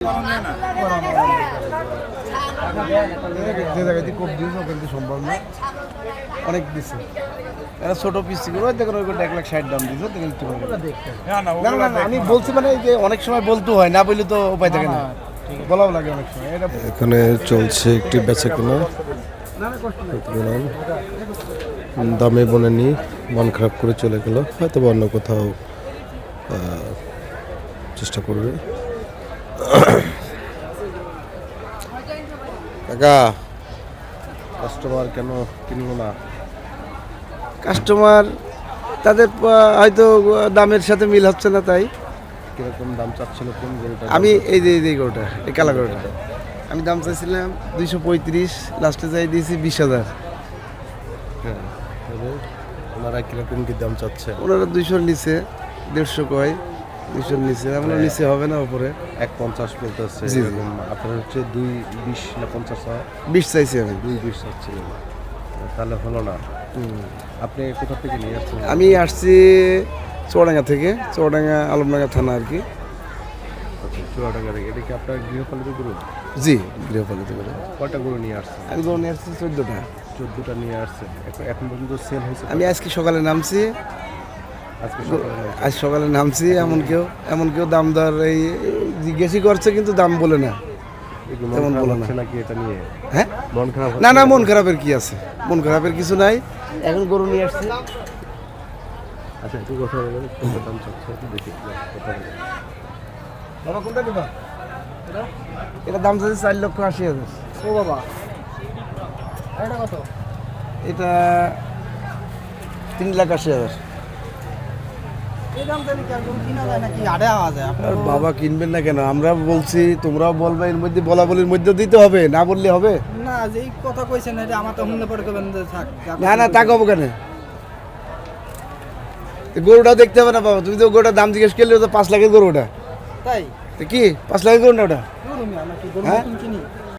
যে জায়গাতে কোপ দিয়েছে ওখান সম্ভব না, অনেক দিচ্ছে। এরা ছোট পিস করে দেখেন ওই 1,60,000 দাম দিয়েছে। আমি বলছি মানে যে অনেক সময় বলতে হয়, না বললে তো উপায় থাকে না, বলাও লাগে অনেক সময়। এখানে চলছে একটি বেচা কেনা, দামে বনেনি, মন খারাপ করে চলে গেল, হয়তো অন্য কোথাও চেষ্টা করবে। কাকা, কাস্টমার কেন কিনলো না? কাস্টমার তাদের হয়তো দামের সাথে মিল হচ্ছে না, তাই। কিরকম দাম চাচ্ছিল কোন গরুটা? আমি এই যে গরুটা, এই কালা গরুটা আমি দাম চাইছিলাম 235, লাস্টে যাই দিয়েছি 20,000। হ্যাঁ, ওনারা কিরকম কি দাম চাচ্ছে? ওনারা 200 নিচে, 150 কয়, 200 নিচে। আপনার নিচে হবে না, উপরে 150 বলতেছে। আপনার হচ্ছে 220 না 50? 20 চাইছি আমি। 220 চাচ্ছিলেন, তাহলে হলো না। আপনি কোথা থেকে নিয়ে আসছেন? আমি আসছি চুয়াডাঙ্গা থেকে, চুয়াডাঙ্গা আলমডাঙ্গা থানা আর কি। আচ্ছা, চুয়াডাঙ্গা থেকে। এটা কি আপনার গৃহপালিত গরু? জি, গৃহপালিত করে। কয়টা গরু নিয়ে আসছেন? আমি গরু নিয়ে আসছি 14টা। 14টা নিয়ে আসছেন। এখন পর্যন্ত সেল হয়েছে? আমি আজকে সকালে নামছি, আজ সকালে নামছি। এমন কেউ দাম দর এই জিজ্ঞেসই করছে, কিন্তু দাম বলে না, তেমন বলে না। নাকি এটা নিয়ে হ্যাঁ, মন খারাপ? না, মন খারাপের কি আছে, মন খারাপের কিছু নাই। এখন গরু নিয়ে আসছি। আচ্ছা, একটু কথা বলেন, কত দাম চাচ্ছে একটু দেখি। কথা বলেন বাবা, কোনটা দিবা? এটা দাম চাচ্ছে 4,80,000। ও বাবা, এটা কত? এটা 3,80,000। বাবা, কিনবেন না কেন? আমরা বলছি, তোমরাও বলবে, এর মধ্যে বলা বলির মধ্যে দিতে হবে, না বললে হবে না? যে কথা কইছেন এটা আমার তো শুনলে পরে করবেন যে থাক। না তা কব কেন? গরুটাও দেখতে হবে না বাবা? তুমি তো গরুটার দাম জিজ্ঞেস করলে, তো 5 লাখের গরু ওটা। তাই কি 5 লাখের গরু না ওটা? গরু আমি কি গরু হ্যাঁ? কিনি?